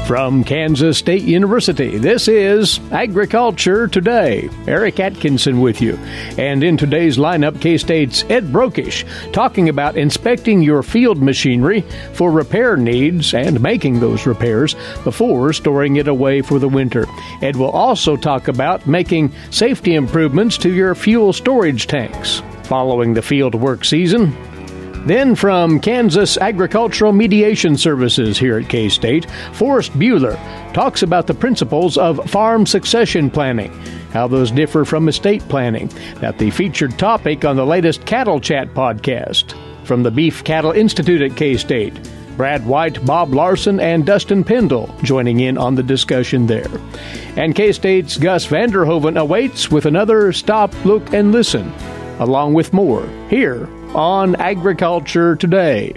From Kansas State University, this is Agriculture Today. Eric Atkinson with you. And in today's lineup, K-State's Ed Brokesh talking about inspecting your field machinery for repair needs and making those repairs before storing it away for the winter. Ed will also talk about making safety improvements to your fuel storage tanks following the field work season. Then from Kansas Agricultural Mediation Services here at K-State, Forrest Buhler talks about the principles of farm succession planning, how those differ from estate planning. That's the featured topic on the latest Cattle Chat podcast. From the Beef Cattle Institute at K-State, Brad White, Bob Larson, and Dustin Pendell joining in on the discussion there. And K-State's Gus Vanderhoeven awaits with another Stop, Look, and Listen, along with more here on Agriculture Today.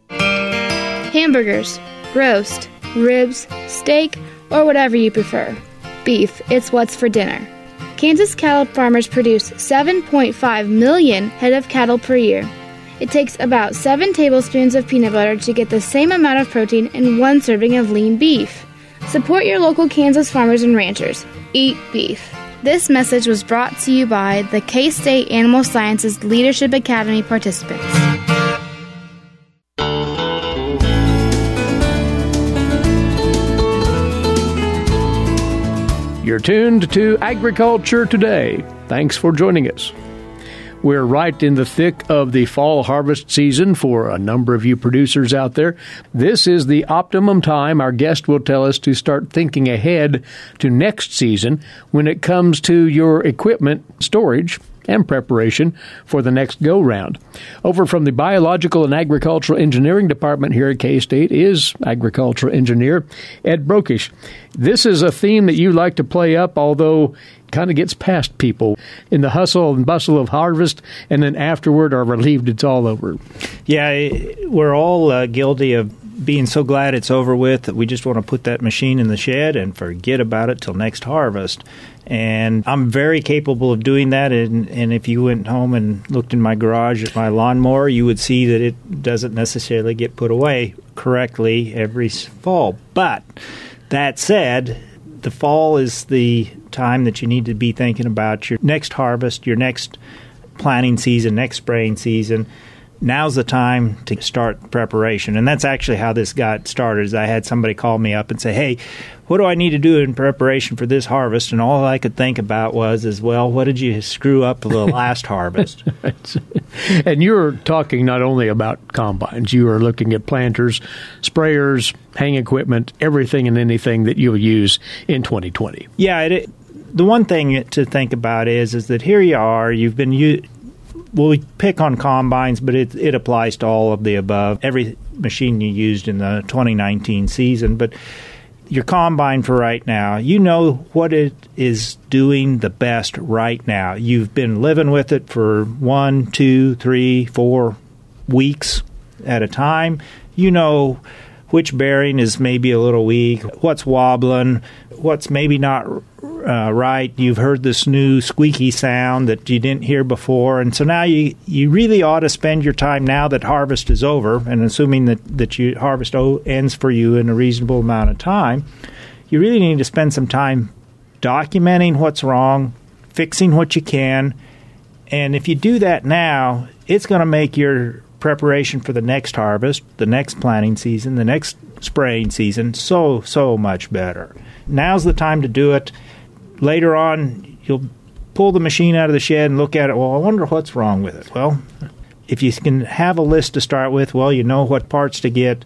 Hamburgers, roast, ribs, steak, or whatever you prefer. Beef, it's what's for dinner. Kansas cattle farmers produce 7.5 million head of cattle per year. It takes about 7 tablespoons of peanut butter to get the same amount of protein in 1 serving of lean beef. Support your local Kansas farmers and ranchers. Eat beef. This message was brought to you by the K-State Animal Sciences Leadership Academy participants. You're tuned to Agriculture Today. Thanks for joining us. We're right in the thick of the fall harvest season for a number of you producers out there. This is the optimum time, our guest will tell us, to start thinking ahead to next season when it comes to your equipment storage and preparation for the next go-round. Over from the Biological and Agricultural Engineering Department here at K-State is agricultural engineer Ed Brokesh. This is a theme that you like to play up, although kind of gets past people in the hustle and bustle of harvest, and then afterward are relieved it's all over. Yeah, we're all guilty of being so glad it's over with that we just want to put that machine in the shed and forget about it till next harvest. And I'm very capable of doing that, and if you went home and looked in my garage at my lawnmower, you would see that it doesn't necessarily get put away correctly every fall. But that said, the fall is the time that you need to be thinking about your next harvest, your next planting season, next spraying season. Now's the time to start preparation. And that's actually how this got started. Is I had somebody call me up and say, hey, what do I need to do in preparation for this harvest? And all I could think about was, well, what did you screw up the last harvest? And you're talking not only about combines. You are looking at planters, sprayers, hang equipment, everything and anything that you'll use in 2020. Yeah, the one thing to think about is that here you are, you've been well, we pick on combines, but it applies to all of the above. Every machine you used in the 2019 season. But your combine for right now, you know what it is doing the best right now. You've been living with it for 1, 2, 3, 4 weeks at a time. You know which bearing is maybe a little weak, what's wobbling, what's maybe not right. You've heard this new squeaky sound that you didn't hear before. And so now you really ought to spend your time now that harvest is over, and assuming that you harvest ends for you in a reasonable amount of time, you really need to spend some time documenting what's wrong, fixing what you can. And if you do that now, it's going to make your preparation for the next harvest, the next planting season, the next spraying season so much better. Now's the time to do it. Later on, you'll pull the machine out of the shed and look at it. Well, I wonder what's wrong with it. Well, if you can have a list to start with, well, you know what parts to get.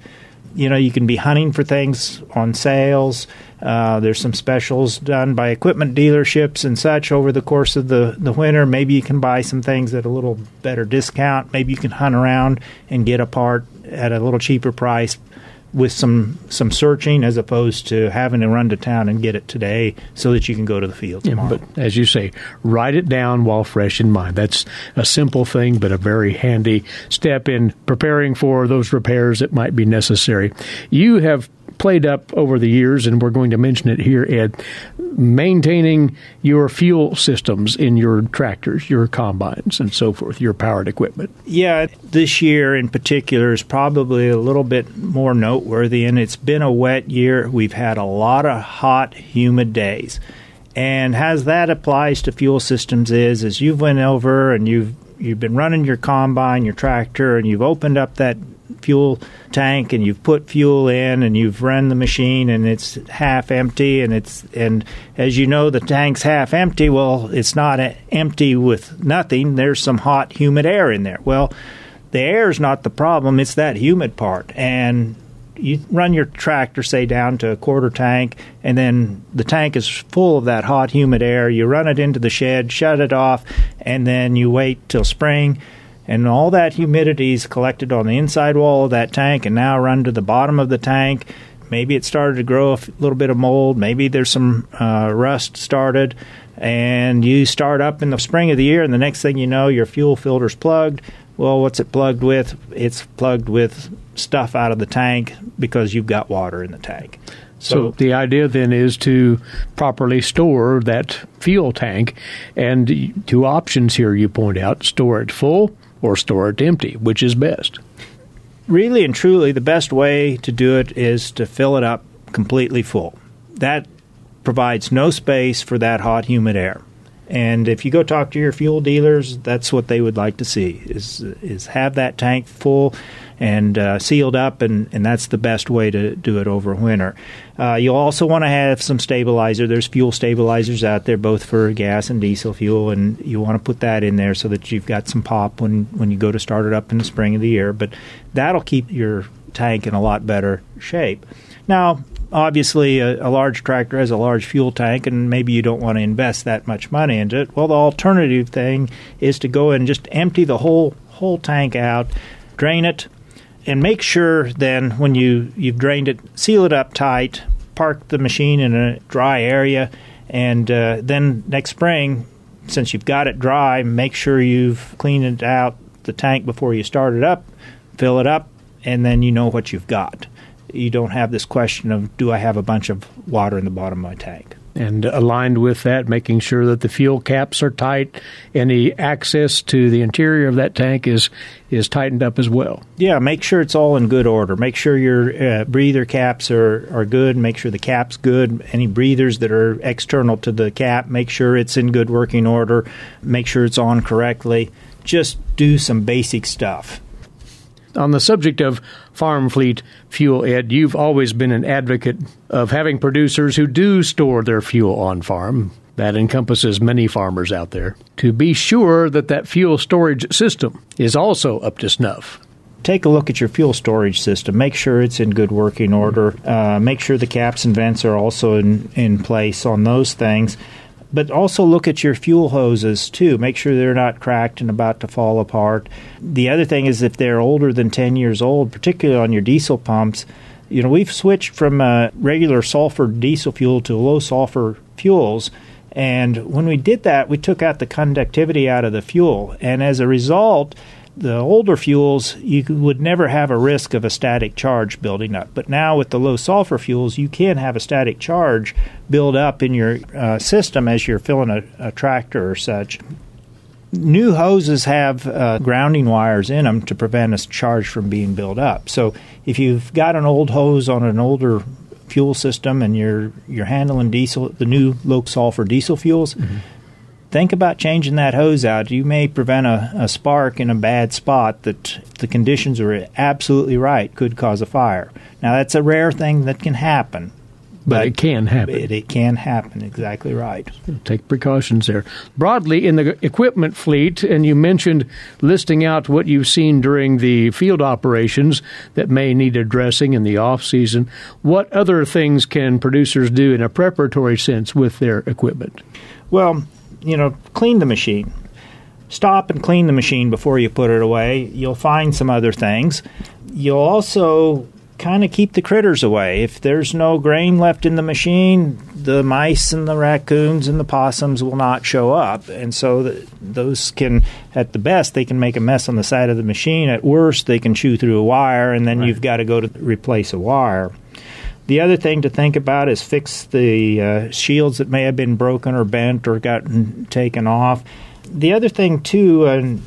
You know, you can be hunting for things on sales. There's some specials done by equipment dealerships and such over the course of the winter. Maybe you can buy some things at a little better discount. Maybe you can hunt around and get a part at a little cheaper price with some searching, as opposed to having to run to town and get it today so that you can go to the field tomorrow. Yeah, but as you say, write it down while fresh in mind. That's a simple thing, but a very handy step in preparing for those repairs that might be necessary. You have played up over the years, and we're going to mention it here, Ed, maintaining your fuel systems in your tractors, your combines, and so forth, your powered equipment. Yeah, this year in particular is probably a little bit more noteworthy, and it's been a wet year. We've had a lot of hot, humid days. And as that applies to fuel systems is you've went over and you've been running your combine, your tractor, and you've opened up that fuel tank and you've put fuel in and you've run the machine and it's half empty and as you know the tank's half empty. Well, it's not empty with nothing. There's some hot, humid air in there. Well, the air is not the problem. It's that humid part. And you run your tractor, say, down to a quarter tank, and then the tank is full of that hot, humid air. You run it into the shed, shut it off, and then you wait till spring, and all that humidity is collected on the inside wall of that tank and now run to the bottom of the tank. Maybe it started to grow a little bit of mold. Maybe there's some rust started, and you start up in the spring of the year, and the next thing you know, your fuel filter's plugged. Well, what's it plugged with? It's plugged with stuff out of the tank because you've got water in the tank. So the idea then is to properly store that fuel tank, and two options here you point out: store it full or store it empty. Which is best? Really and truly, the best way to do it is to fill it up completely full. That provides no space for that hot, humid air. And if you go talk to your fuel dealers, that's what they would like to see, is have that tank full and sealed up, and that's the best way to do it over winter. You'll also want to have some stabilizer. There's fuel stabilizers out there, both for gas and diesel fuel, and you want to put that in there so that you've got some pop when you go to start it up in the spring of the year. But that'll keep your tank in a lot better shape. Now, obviously, a large tractor has a large fuel tank, and maybe you don't want to invest that much money into it. Well, the alternative thing is to go and just empty the whole tank out, drain it, and make sure then when you've drained it, seal it up tight, park the machine in a dry area, and then next spring, since you've got it dry, make sure you've cleaned it out, the tank, before you start it up, fill it up, and then you know what you've got. You don't have this question of, do I have a bunch of water in the bottom of my tank? And aligned with that, making sure that the fuel caps are tight, any access to the interior of that tank is tightened up as well. Yeah, make sure it's all in good order. Make sure your breather caps are good. Make sure the cap's good. Any breathers that are external to the cap, make sure it's in good working order. Make sure it's on correctly. Just do some basic stuff. On the subject of farm fleet fuel, Ed, you've always been an advocate of having producers who do store their fuel on farm. That encompasses many farmers out there. To be sure that fuel storage system is also up to snuff. Take a look at your fuel storage system. Make sure it's in good working order. Make sure the caps and vents are also in place on those things. But also look at your fuel hoses, too. Make sure they're not cracked and about to fall apart. The other thing is, if they're older than 10 years old, particularly on your diesel pumps, we've switched from regular sulfur diesel fuel to low-sulfur fuels. And when we did that, we took out the conductivity out of the fuel. And as a result, the older fuels, you would never have a risk of a static charge building up. But now with the low-sulfur fuels, you can have a static charge build up in your system as you're filling a tractor or such. New hoses have grounding wires in them to prevent a charge from being built up. So if you've got an old hose on an older fuel system and you're handling the new low-sulfur diesel fuels, think about changing that hose out. You may prevent a spark in a bad spot that, if the conditions are absolutely right, could cause a fire. Now, that's a rare thing that can happen. But it can happen. It can happen, exactly right. Take precautions there. Broadly, in the equipment fleet, and you mentioned listing out what you've seen during the field operations that may need addressing in the off-season, what other things can producers do in a preparatory sense with their equipment? Well, clean the machine. Stop and clean the machine before you put it away. You'll find some other things. You'll also kind of keep the critters away. If there's no grain left in the machine, the mice and the raccoons and the possums will not show up. And so those can, at the best, they can make a mess on the side of the machine. At worst, they can chew through a wire, and then you've got to go to replace a wire. The other thing to think about is fix the shields that may have been broken or bent or gotten taken off. The other thing, too,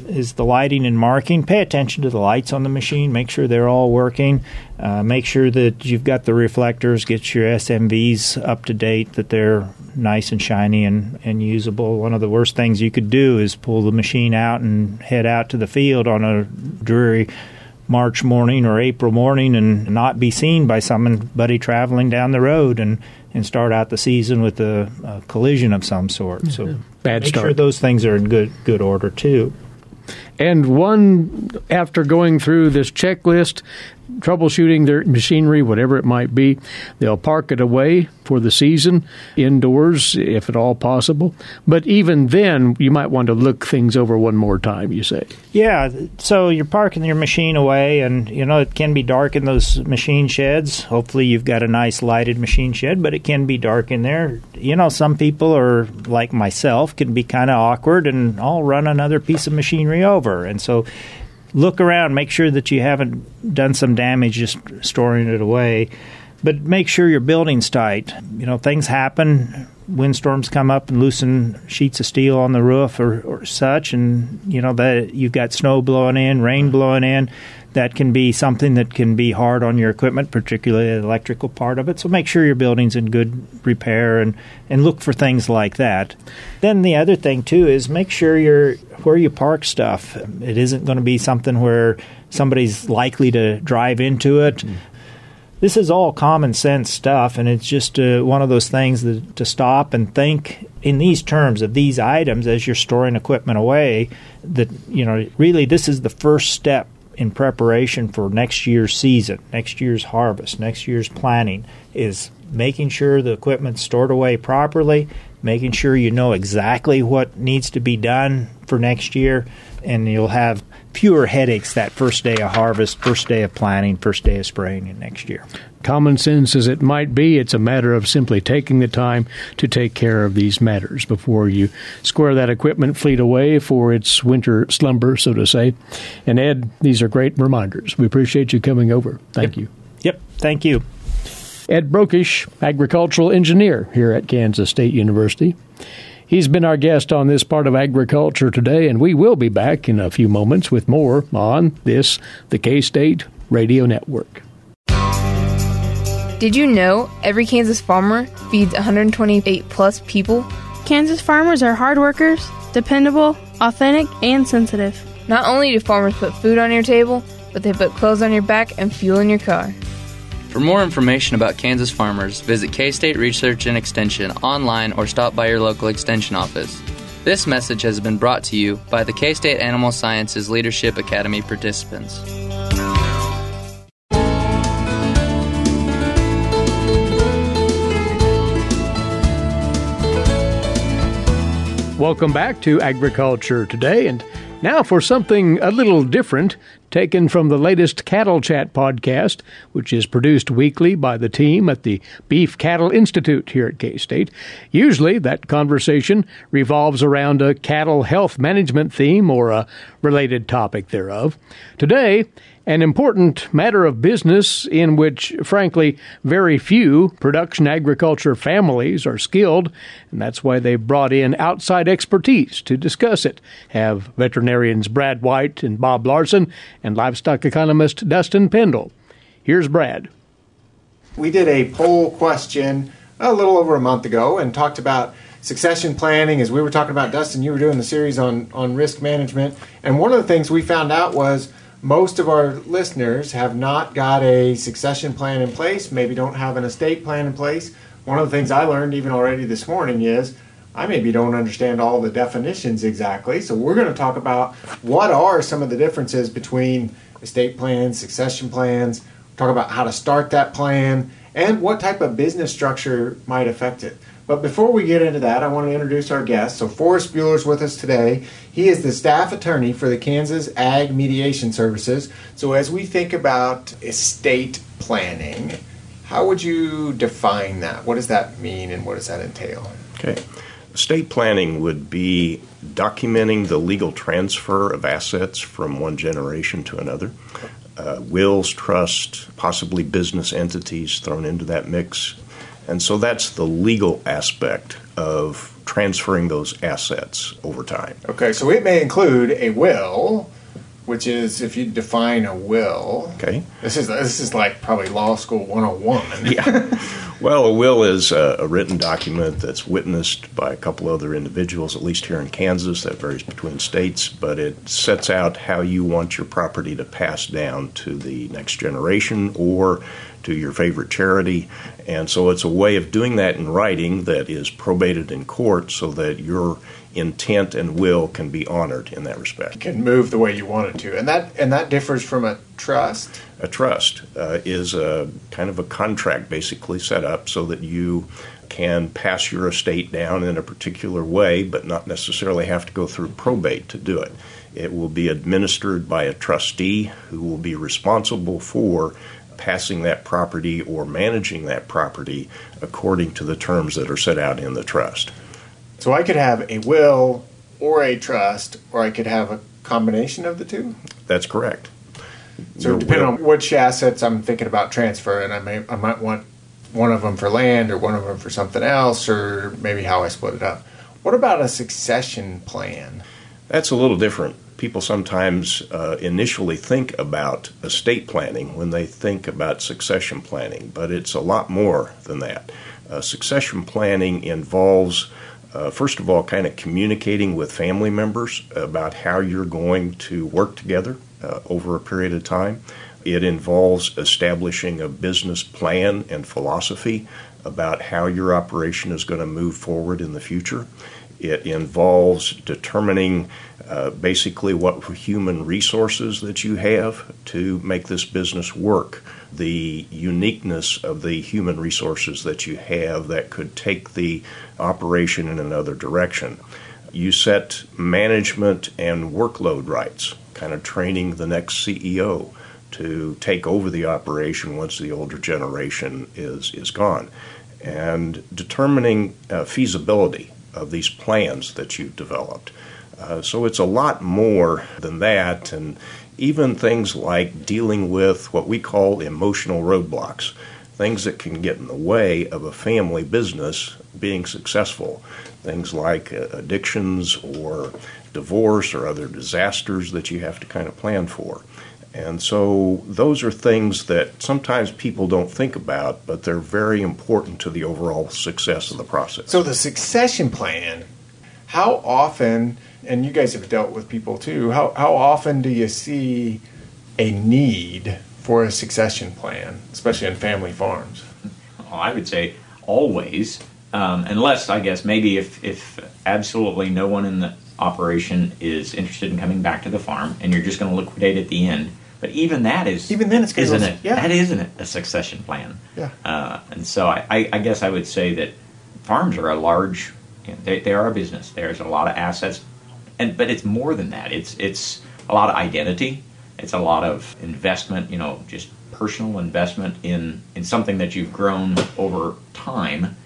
is the lighting and marking. Pay attention to the lights on the machine. Make sure they're all working. Make sure that you've got the reflectors. Get your SMVs up to date, that they're nice and shiny and usable. One of the worst things you could do is pull the machine out and head out to the field on a dreary March morning or April morning and not be seen by somebody traveling down the road and start out the season with a collision of some sort. So Bad start. Make sure those things are in good order, too. And after going through this checklist, troubleshooting their machinery, whatever it might be, they'll park it away for the season, indoors, if at all possible. But even then, you might want to look things over one more time, you say. Yeah, so you're parking your machine away, and, it can be dark in those machine sheds. Hopefully you've got a nice lighted machine shed, but it can be dark in there. Some people are, like myself, can be kind of awkward, and I'll run another piece of machinery over. And so look around, make sure that you haven't done some damage just storing it away. But make sure your building's tight. Things happen. Windstorms come up and loosen sheets of steel on the roof or such, and that you've got snow blowing in, rain blowing in. That can be something that can be hard on your equipment, particularly the electrical part of it. So make sure your building's in good repair and look for things like that. Then the other thing, too, is make sure where you park stuff. It isn't going to be something where somebody's likely to drive into it. This is all common sense stuff, and it's just one of those things to stop and think in these terms of these items as you're storing equipment away, that, really this is the first step in preparation for next year's season, next year's harvest, next year's planning, is making sure the equipment's stored away properly, making sure you know exactly what needs to be done for next year, and you'll have fewer headaches that first day of harvest, first day of planting, first day of spraying in next year. Common sense as it might be, it's a matter of simply taking the time to take care of these matters before you square that equipment fleet away for its winter slumber, so to say. And Ed, these are great reminders. We appreciate you coming over. Thank you. Yep, thank you. Ed Brokesh, agricultural engineer here at Kansas State University. He's been our guest on this part of Agriculture Today, and we will be back in a few moments with more on the K-State Radio Network. Did you know every Kansas farmer feeds 128-plus people? Kansas farmers are hard workers, dependable, authentic, and sensitive. Not only do farmers put food on your table, but they put clothes on your back and fuel in your car. For more information about Kansas farmers, visit K-State Research and Extension online or stop by your local Extension office. This message has been brought to you by the K-State Animal Sciences Leadership Academy participants. Welcome back to Agriculture Today, and now for something a little different, taken from the latest Cattle Chat podcast, which is produced weekly by the team at the Beef Cattle Institute here at K-State. Usually that conversation revolves around a cattle health management theme or a related topic thereof. Today, an important matter of business in which, frankly, very few production agriculture families are skilled, and that's why they've brought in outside expertise to discuss it. Have veterinarians Brad White and Bob Larson and livestock economist Dustin Pendell. Here's Brad. We did a poll question a little over a month ago and talked about succession planning. As we were talking about, Dustin, you were doing the series on risk management, and one of the things we found out was most of our listeners have not got a succession plan in place, maybe don't have an estate plan in place. One of the things I learned even already this morning is I maybe don't understand all the definitions exactly. So we're going to talk about what are some of the differences between estate plans, succession plans, talk about how to start that plan, and what type of business structure might affect it. But before we get into that, I want to introduce our guest. So Forrest Buhler is with us today. He is the staff attorney for the Kansas Ag Mediation Services. So as we think about estate planning, how would you define that? What does that mean and what does that entail? Okay. Estate planning would be documenting the legal transfer of assets from one generation to another. wills, trusts, possibly business entities thrown into that mix. And so that's the legal aspect of transferring those assets over time. Okay, so it may include a will, which is, if you define a will, Okay. This is like probably law school 101. Yeah. Well, a will is a written document that's witnessed by a couple other individuals, at least here in Kansas. That varies between states, but it sets out how you want your property to pass down to the next generation or to your favorite charity. And so it's a way of doing that in writing that is probated in court so that your intent and will can be honored in that respect. You can move the way you want it to. And that differs from a trust. A trust is a kind of a contract basically set up so that you can pass your estate down in a particular way, but not necessarily have to go through probate to do it. It will be administered by a trustee who will be responsible for passing that property or managing that property according to the terms that are set out in the trust. So I could have a will or a trust, or I could have a combination of the two? That's correct. So depending on which assets I'm thinking about transferring, I might want one of them for land or one of them for something else, or maybe how I split it up. What about a succession plan? That's a little different. People sometimes initially think about estate planning when they think about succession planning, but it's a lot more than that. Succession planning involves, first of all, kind of communicating with family members about how you're going to work together over a period of time. It involves establishing a business plan and philosophy about how your operation is going to move forward in the future. It involves determining basically what human resources that you have to make this business work, the uniqueness of the human resources that you have that could take the operation in another direction. You set management and workload rights, kind of training the next CEO to take over the operation once the older generation is gone, and determining feasibility of these plans that you've developed. So it's a lot more than that, and even things like dealing with what we call emotional roadblocks, things that can get in the way of a family business being successful, things like addictions or divorce or other disasters that you have to kind of plan for. And so those are things that sometimes people don't think about, but they're very important to the overall success of the process. So the succession plan, how often, and you guys have dealt with people too, how often do you see a need for a succession plan, especially in family farms? Well, I would say always, unless, I guess, maybe if absolutely no one in the operation is interested in coming back to the farm and you're just going to liquidate at the end. But even that is, even then it's isn't it? Yeah. That isn't a succession plan. Yeah. And so I guess I would say that farms are a large, they are a business. There's a lot of assets, but it's more than that. It's a lot of identity. It's a lot of investment. Just personal investment in something that you've grown over time,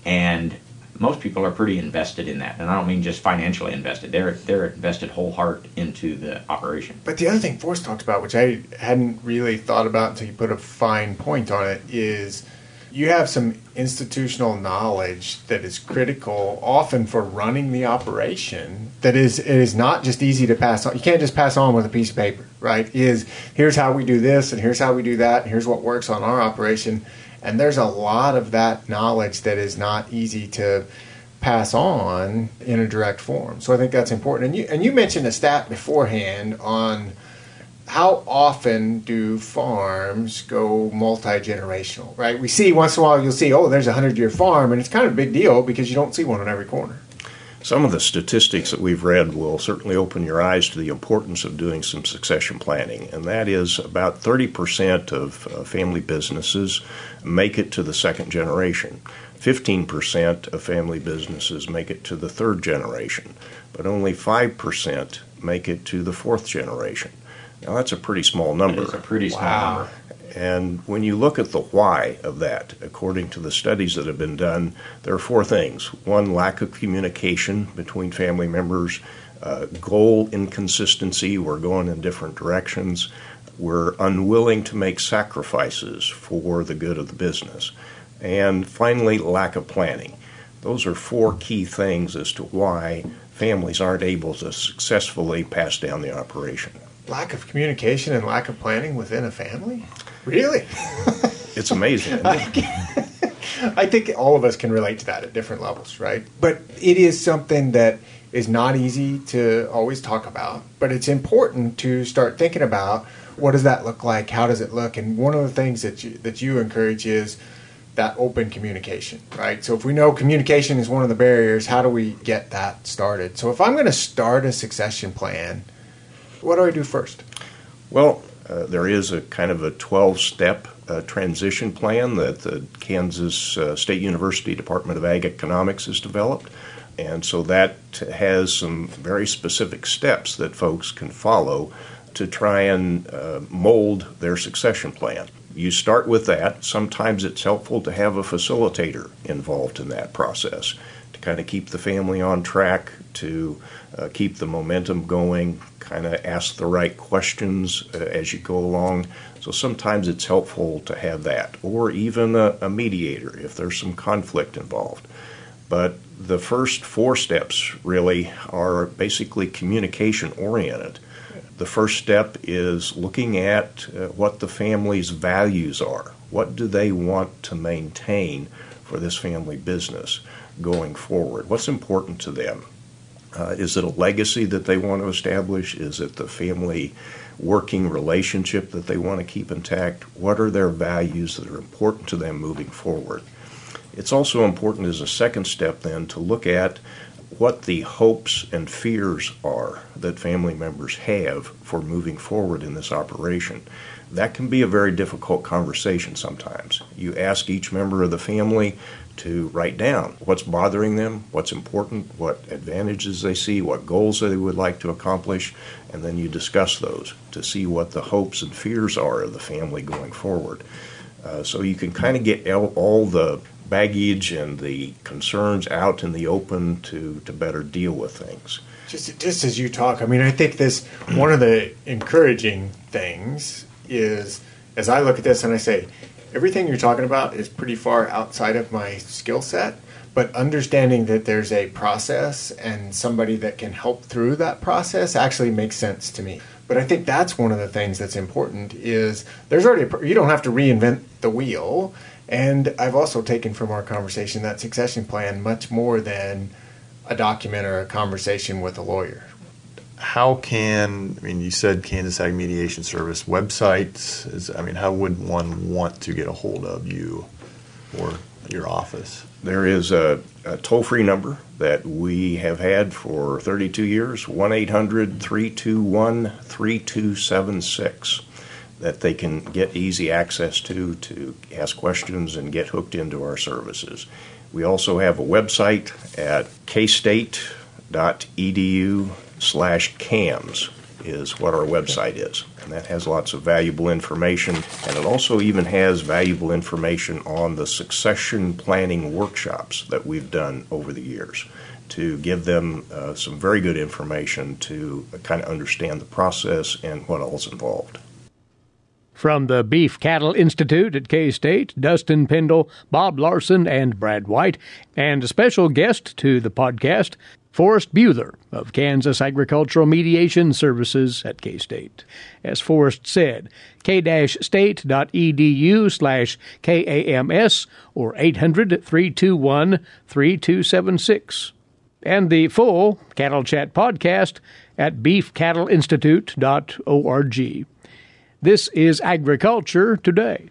and most people are pretty invested in that, and I don't mean just financially invested. They're invested whole heart into the operation. But the other thing Forrest talked about, which I hadn't really thought about until you put a fine point on it, is you have some institutional knowledge that is critical often for running the operation. It is not just easy to pass on. You can't just pass on with a piece of paper, right? Here's how we do this, and here's how we do that, and here's what works on our operation. And there's a lot of that knowledge that is not easy to pass on in a direct form. So I think that's important. And you mentioned a stat beforehand on how often do farms go multi-generational, right? We see once in a while, you'll see, there's a 100-year farm, and it's kind of a big deal because you don't see one on every corner. Some of the statistics that we've read will certainly open your eyes to the importance of doing some succession planning, and that is about 30% of family businesses make it to the second generation. 15% of family businesses make it to the third generation, but only 5% make it to the fourth generation. Now, that's a pretty small number. It's a pretty small number. And when you look at the why of that, according to the studies that have been done, there are four things. One, lack of communication between family members, goal inconsistency, we're going in different directions, We're unwilling to make sacrifices for the good of the business. And finally, lack of planning. Those are 4 key things as to why families aren't able to successfully pass down the operation. Lack of communication and lack of planning within a family? Really? It's amazing, isn't it? I think all of us can relate to that at different levels, right? But it is something that is not easy to always talk about, but it's important to start thinking about what does that look like, how does it look, and one of the things that you encourage is that open communication, right? So if we know communication is one of the barriers, how do we get that started? So if I'm going to start a succession plan, what do I do first? Well, there is a kind of a 12-step transition plan that the Kansas State University Department of Ag Economics has developed. And so that has some very specific steps that folks can follow to try and mold their succession plan. You start with that. Sometimes it's helpful to have a facilitator involved in that process to kind of keep the family on track, to keep the momentum going, kind of ask the right questions as you go along. So sometimes it's helpful to have that, or even a mediator if there's some conflict involved. But the first 4 steps really are basically communication oriented. The first step is looking at what the family's values are. What do they want to maintain for this family business going forward? What's important to them? Is it a legacy that they want to establish? Is it the family working relationship that they want to keep intact? What are their values that are important to them moving forward? It's also important as a second step then to look at what the hopes and fears are that family members have for moving forward in this operation. That can be a very difficult conversation sometimes. You ask each member of the family to write down what's bothering them, what's important, what advantages they see, what goals they would like to accomplish, and then you discuss those to see what the hopes and fears are of the family going forward. So you can kind of get all the baggage and the concerns out in the open to better deal with things. Just as you talk, I mean, I think this, one of the encouraging things is, as I look at this and I say, everything you're talking about is pretty far outside of my skill set, but understanding that there's a process and somebody that can help through that process actually makes sense to me. But I think that's one of the things that's important is there's already, you don't have to reinvent the wheel. And I've also taken from our conversation that succession plan much more than a document or a conversation with a lawyer. How can, I mean, you said Kansas Ag Mediation Service website. How would one want to get a hold of you or your office? There is a toll-free number that we have had for 32 years, 1-800-321-3276, that they can get easy access to ask questions and get hooked into our services. We also have a website at kstate.edu/CAMS is what our website is. And that has lots of valuable information, and it also even has valuable information on the succession planning workshops that we've done over the years to give them some very good information to kind of understand the process and what all's involved. From the Beef Cattle Institute at K-State, Dustin Pendell, Bob Larson, and Brad White, and a special guest to the podcast, Forrest Buhler of Kansas Agricultural Mediation Services at K-State. As Forrest said, k-state.edu/KAMS or 800-321-3276. And the full Cattle Chat podcast at beefcattleinstitute.org. This is Agriculture Today.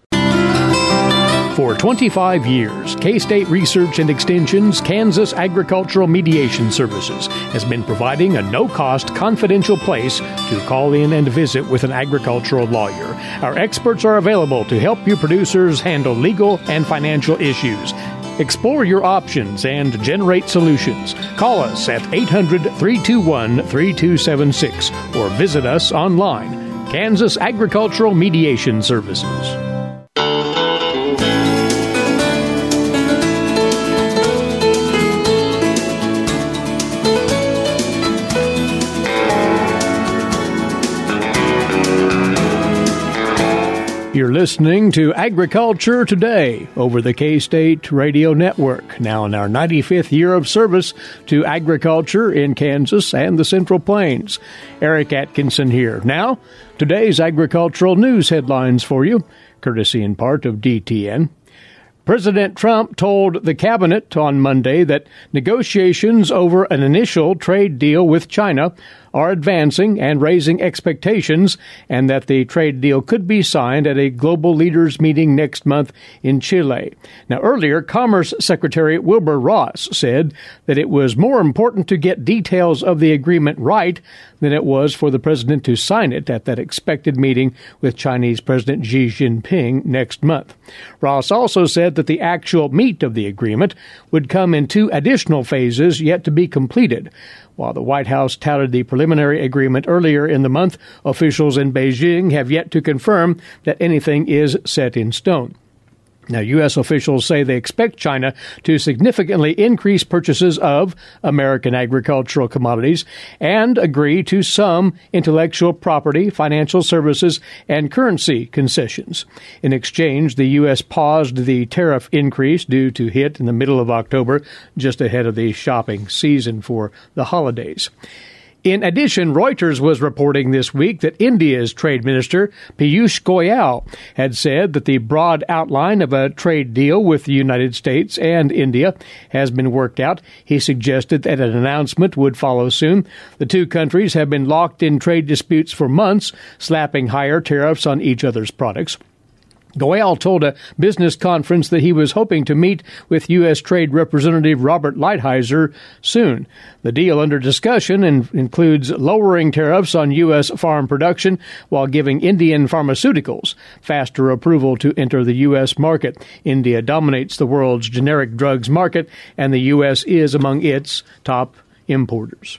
For 25 years, K-State Research and Extension's Kansas Agricultural Mediation Services has been providing a no-cost, confidential place to call in and visit with an agricultural lawyer. Our experts are available to help you producers handle legal and financial issues. Explore your options and generate solutions. Call us at 800-321-3276 or visit us online. Kansas Agricultural Mediation Services. You're listening to Agriculture Today over the K-State Radio Network, now in our 95th year of service to agriculture in Kansas and the Central Plains. Eric Atkinson here. Now, today's agricultural news headlines for you, courtesy in part of DTN. President Trump told the cabinet on Monday that negotiations over an initial trade deal with China are advancing and raising expectations, and that the trade deal could be signed at a global leaders meeting next month in Chile. Now, earlier, Commerce Secretary Wilbur Ross said that it was more important to get details of the agreement right than it was for the president to sign it at that expected meeting with Chinese President Xi Jinping next month. Ross also said that the actual meat of the agreement would come in 2 additional phases yet to be completed. While the White House touted the preliminary agreement earlier in the month, officials in Beijing have yet to confirm that anything is set in stone. Now, U.S. officials say they expect China to significantly increase purchases of American agricultural commodities and agree to some intellectual property, financial services, and currency concessions. In exchange, the U.S. paused the tariff increase due to hit in the middle of October, just ahead of the shopping season for the holidays. In addition, Reuters was reporting this week that India's Trade Minister, Piyush Goyal, had said that the broad outline of a trade deal with the United States and India has been worked out. He suggested that an announcement would follow soon. The 2 countries have been locked in trade disputes for months, slapping higher tariffs on each other's products. Goyal told a business conference that he was hoping to meet with U.S. Trade Representative Robert Lighthizer soon. The deal under discussion includes lowering tariffs on U.S. farm production while giving Indian pharmaceuticals faster approval to enter the U.S. market. India dominates the world's generic drugs market, and the U.S. is among its top importers.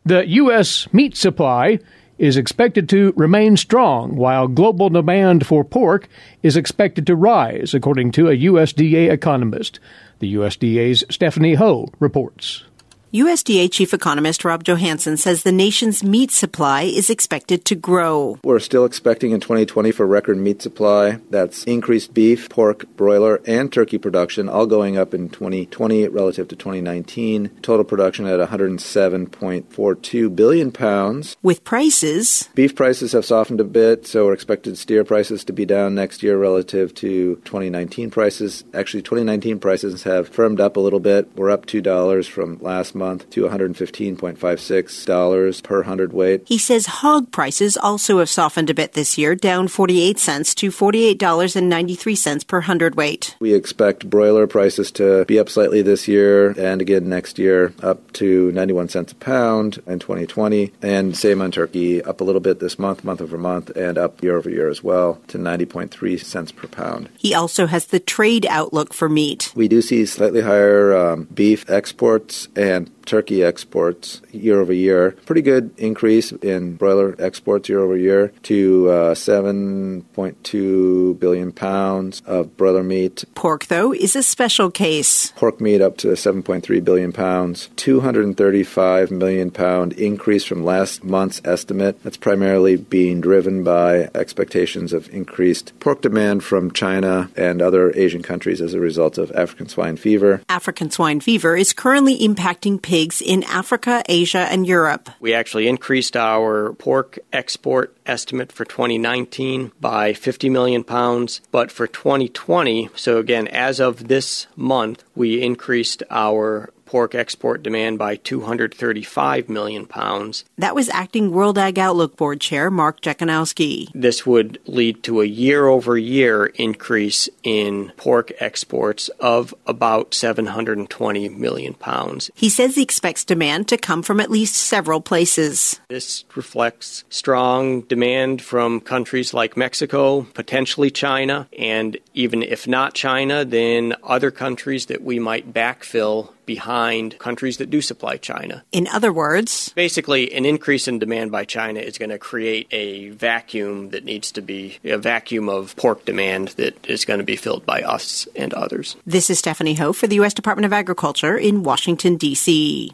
The U.S. meat supply is expected to remain strong, while global demand for pork is expected to rise, according to a USDA economist. The USDA's Stephanie Ho reports. USDA Chief Economist Rob Johansson says the nation's meat supply is expected to grow. We're still expecting in 2020 for record meat supply. That's increased beef, pork, broiler, and turkey production, all going up in 2020 relative to 2019. Total production at 107.42 billion pounds. With prices, beef prices have softened a bit, so we're expected steer prices to be down next year relative to 2019 prices. Actually, 2019 prices have firmed up a little bit. We're up $2 from last month to $115.56 per hundredweight. He says hog prices also have softened a bit this year, down 48 cents to $48.93 per hundredweight. We expect broiler prices to be up slightly this year and again next year, up to 91 cents a pound in 2020. And same on turkey, up a little bit this month, month over month, and up year over year as well to 90.3 cents per pound. He also has the trade outlook for meat. We do see slightly higher beef exports and turkey exports year over year. Pretty good increase in broiler exports year over year to 7.2 billion pounds of broiler meat. Pork, though, is a special case. Pork meat up to 7.3 billion pounds, 235 million pound increase from last month's estimate. That's primarily being driven by expectations of increased pork demand from China and other Asian countries as a result of African swine fever. African swine fever is currently impacting pigs in Africa, Asia, and Europe. We actually increased our pork export estimate for 2019 by 50 million pounds, but for 2020, so again, as of this month, we increased our pork export demand by 235 million pounds. That was Acting World Ag Outlook Board Chair Mark Jekanowski. This would lead to a year-over-year increase in pork exports of about 720 million pounds. He says he expects demand to come from at least several places. This reflects strong demand from countries like Mexico, potentially China, and even if not China, then other countries that we might backfill behind countries that do supply China. In other words, basically an increase in demand by China is going to create a vacuum that needs to be a vacuum of pork demand that is going to be filled by us and others. This is Stephanie Ho for the U.S. Department of Agriculture in Washington, D.C.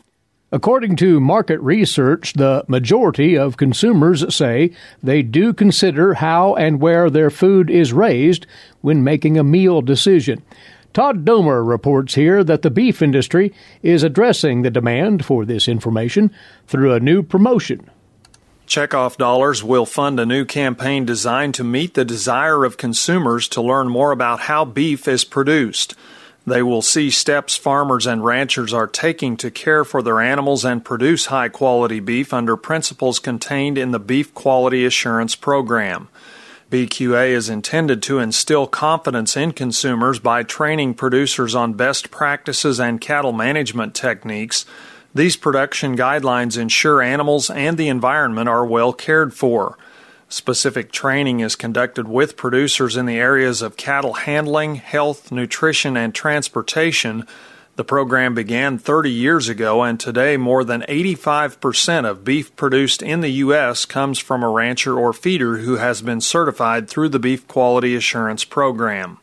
According to market research, the majority of consumers say they do consider how and where their food is raised when making a meal decision. Todd Domer reports here that the beef industry is addressing the demand for this information through a new promotion. Checkoff dollars will fund a new campaign designed to meet the desire of consumers to learn more about how beef is produced. They will see steps farmers and ranchers are taking to care for their animals and produce high-quality beef under principles contained in the Beef Quality Assurance Program. BQA is intended to instill confidence in consumers by training producers on best practices and cattle management techniques. These production guidelines ensure animals and the environment are well cared for. Specific training is conducted with producers in the areas of cattle handling, health, nutrition, and transportation. The program began 30 years ago, and today more than 85% of beef produced in the U.S. comes from a rancher or feeder who has been certified through the Beef Quality Assurance Program.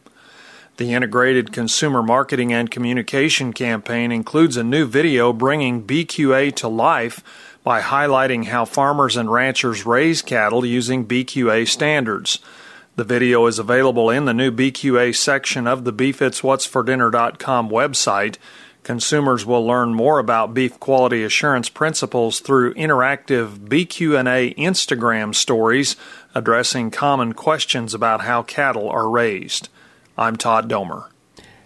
The integrated consumer marketing and communication campaign includes a new video bringing BQA to life by highlighting how farmers and ranchers raise cattle using BQA standards. The video is available in the new BQA section of the BeefIt'sWhat'sForDinner.com website. Consumers will learn more about beef quality assurance principles through interactive BQ&A Instagram stories addressing common questions about how cattle are raised. I'm Todd Domer.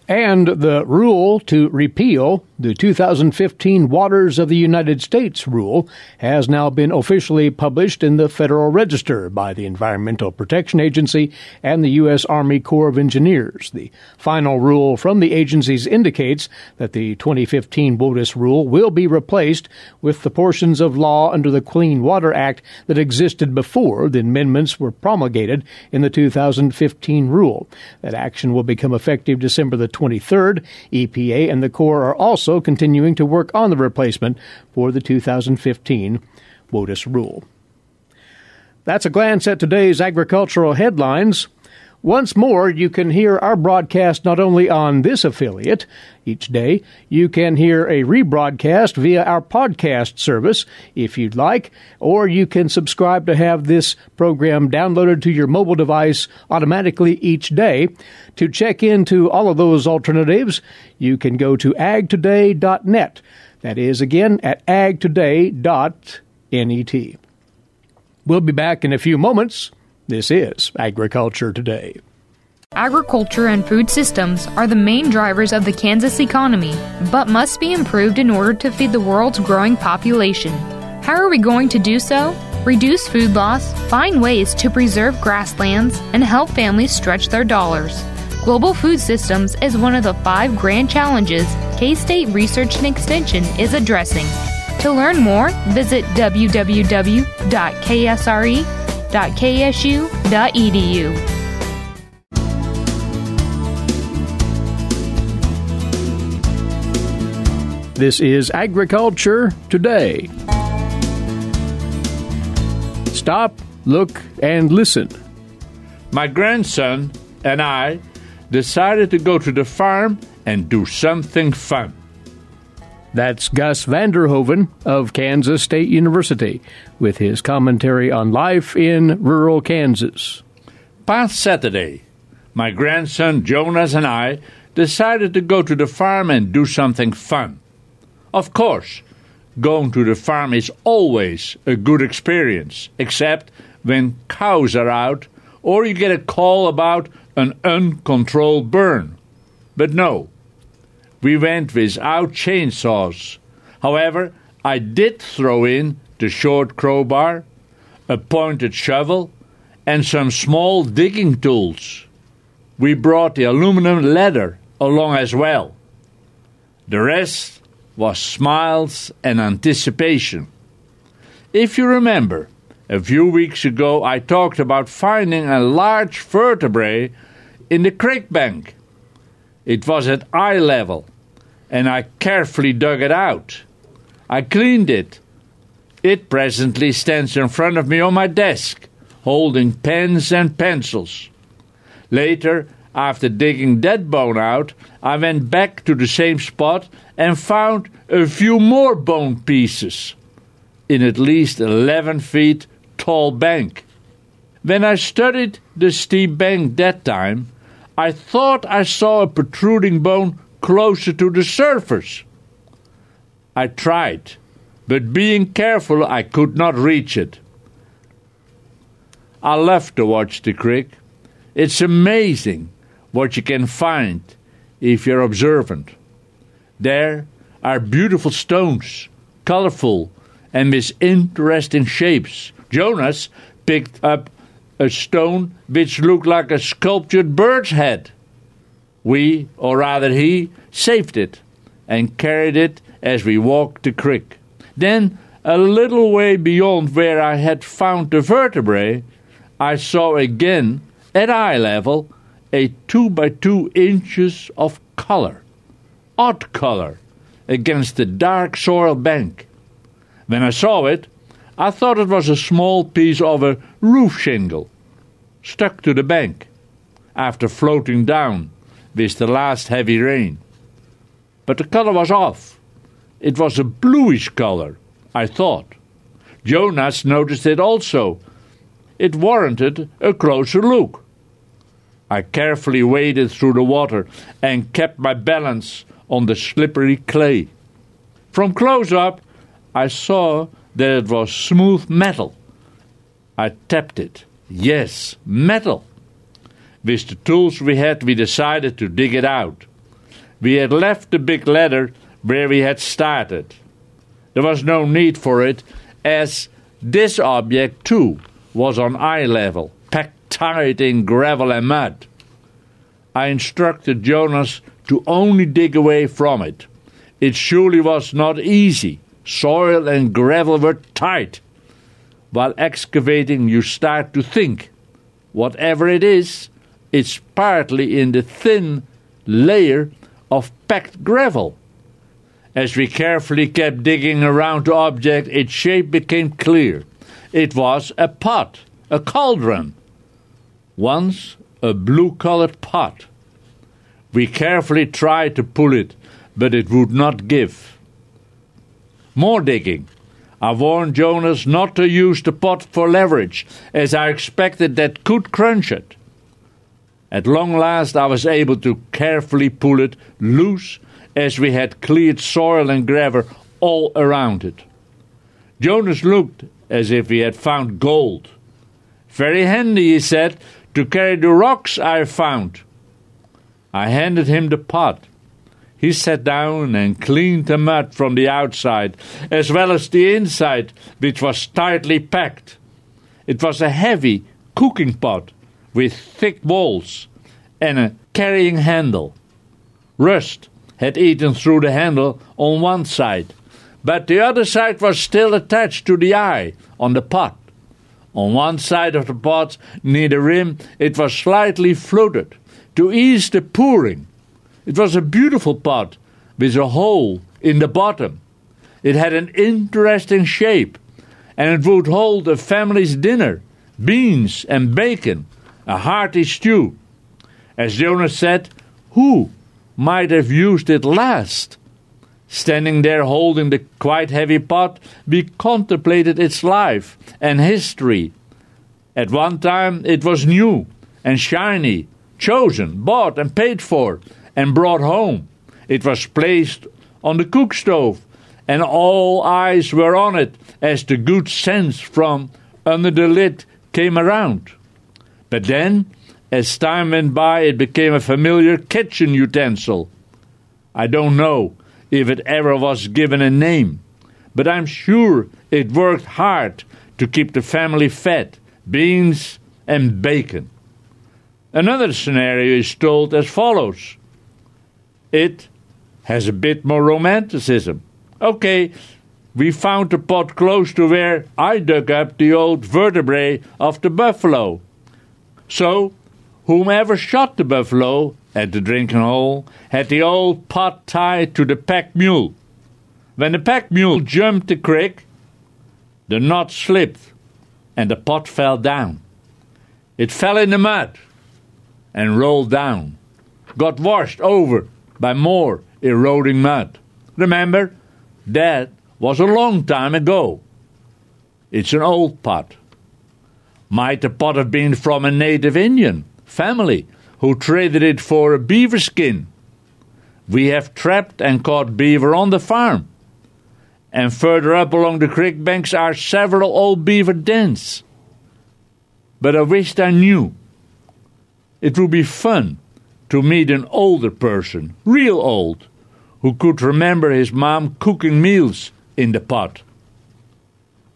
And the rule to repeal the 2015 Waters of the United States rule has now been officially published in the Federal Register by the Environmental Protection Agency and the U.S. Army Corps of Engineers. The final rule from the agencies indicates that the 2015 WOTUS rule will be replaced with the portions of law under the Clean Water Act that existed before the amendments were promulgated in the 2015 rule. That action will become effective December the 23rd. EPA and the Corps are also continuing to work on the replacement for the 2015 WOTUS rule. That's a glance at today's agricultural headlines. Once more, you can hear our broadcast not only on this affiliate each day, you can hear a rebroadcast via our podcast service if you'd like, or you can subscribe to have this program downloaded to your mobile device automatically each day. To check into all of those alternatives, you can go to agtoday.net. That is, again, at agtoday.net. We'll be back in a few moments. This is Agriculture Today. Agriculture and food systems are the main drivers of the Kansas economy, but must be improved in order to feed the world's growing population. How are we going to do so? Reduce food loss, find ways to preserve grasslands, and help families stretch their dollars. Global food systems is one of the 5 grand challenges K-State Research and Extension is addressing. To learn more, visit www.ksre.ksu.edu. This is Agriculture Today. Stop, look, and listen. My grandson and I decided to go to the farm and do something fun. That's Gus Vanderhoeven of Kansas State University with his commentary on life in rural Kansas. Past Saturday, my grandson Jonas and I decided to go to the farm and do something fun. Of course, going to the farm is always a good experience, except when cows are out or you get a call about an uncontrolled burn. But no, we went without chainsaws. However, I did throw in the short crowbar, a pointed shovel, and some small digging tools. We brought the aluminum ladder along as well. The rest was smiles and anticipation. If you remember, a few weeks ago I talked about finding a large vertebrae in the creek bank. It was at eye level, and I carefully dug it out. I cleaned it. It presently stands in front of me on my desk, holding pens and pencils. Later, After digging that bone out, I went back to the same spot and found a few more bone pieces in at least 11 feet tall bank. When I studied the steep bank that time, I thought I saw a protruding bone closer to the surface. I tried, but being careful, I could not reach it. I love to watch the creek. It's amazing what you can find if you're observant. There are beautiful stones, colorful and with interesting shapes. Jonas picked up a stone which looked like a sculptured bird's head. We, or rather he, saved it and carried it as we walked the creek. Then, a little way beyond where I had found the vertebrae, I saw again, at eye level, a 2 by 2 inches of color, odd color, against the dark soil bank. When I saw it, I thought it was a small piece of a roof shingle, stuck to the bank, after floating down with the last heavy rain. But the color was off. It was a bluish color, I thought. Jonas noticed it also. It warranted a closer look. I carefully waded through the water and kept my balance on the slippery clay. From close up, I saw that it was smooth metal. I tapped it. Yes, metal. With the tools we had, we decided to dig it out. We had left the big ladder where we had started. There was no need for it, as this object, too, was on eye level, packed tight in gravel and mud. I instructed Jonas to only dig away from it. It surely was not easy. Soil and gravel were tight. While excavating, you start to think. Whatever it is, it's partly in the thin layer of packed gravel. As we carefully kept digging around the object, its shape became clear. It was a pot, a cauldron. Once a blue-colored pot. We carefully tried to pull it, but it would not give. More digging. I warned Jonas not to use the pot for leverage, as I expected that could crunch it. At long last I was able to carefully pull it loose, as we had cleared soil and gravel all around it. Jonas looked as if he had found gold. Very handy, he said, to carry the rocks I found. I handed him the pot. He sat down and cleaned the mud from the outside, as well as the inside, which was tightly packed. It was a heavy cooking pot with thick walls and a carrying handle. Rust had eaten through the handle on one side, but the other side was still attached to the eye on the pot. On one side of the pot, near the rim, it was slightly fluted to ease the pouring. It was a beautiful pot with a hole in the bottom. It had an interesting shape, and it would hold a family's dinner, beans and bacon, a hearty stew. As Jonas said, who might have used it last? Standing there holding the quite heavy pot, we contemplated its life and history. At one time it was new and shiny, chosen, bought and paid for, and brought home. It was placed on the cook stove, and all eyes were on it as the good scents from under the lid came around. But then, as time went by, it became a familiar kitchen utensil. I don't know if it ever was given a name, but I'm sure it worked hard to keep the family fed, beans and bacon. Another scenario is told as follows. It has a bit more romanticism. Okay, we found the pot close to where I dug up the old vertebrae of the buffalo. So, whomever shot the buffalo at the drinking hole had the old pot tied to the pack mule. When the pack mule jumped the creek, the knot slipped and the pot fell down. It fell in the mud, and rolled down, got washed over by more eroding mud. Remember, that was a long time ago. It's an old pot. Might the pot have been from a native Indian family who traded it for a beaver skin? We have trapped and caught beaver on the farm. And further up along the creek banks are several old beaver dens. But I wished I knew. It would be fun to meet an older person, real old, who could remember his mom cooking meals in the pot.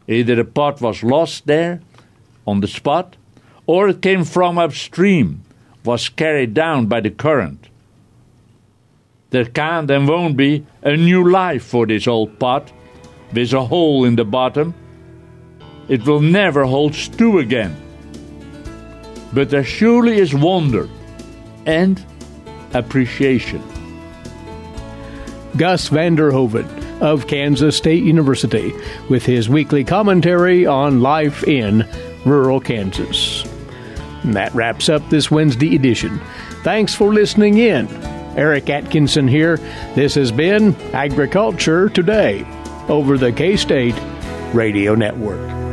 Either the pot was lost there, on the spot, or it came from upstream, was carried down by the current. There can't and won't be a new life for this old pot, with a hole in the bottom. It will never hold stew again. But there surely is wonder and appreciation. Gus Vander Hoeven of Kansas State University with his weekly commentary on life in rural Kansas. And that wraps up this Wednesday edition. Thanks for listening in. Eric Atkinson here. This has been Agriculture Today over the K-State Radio Network.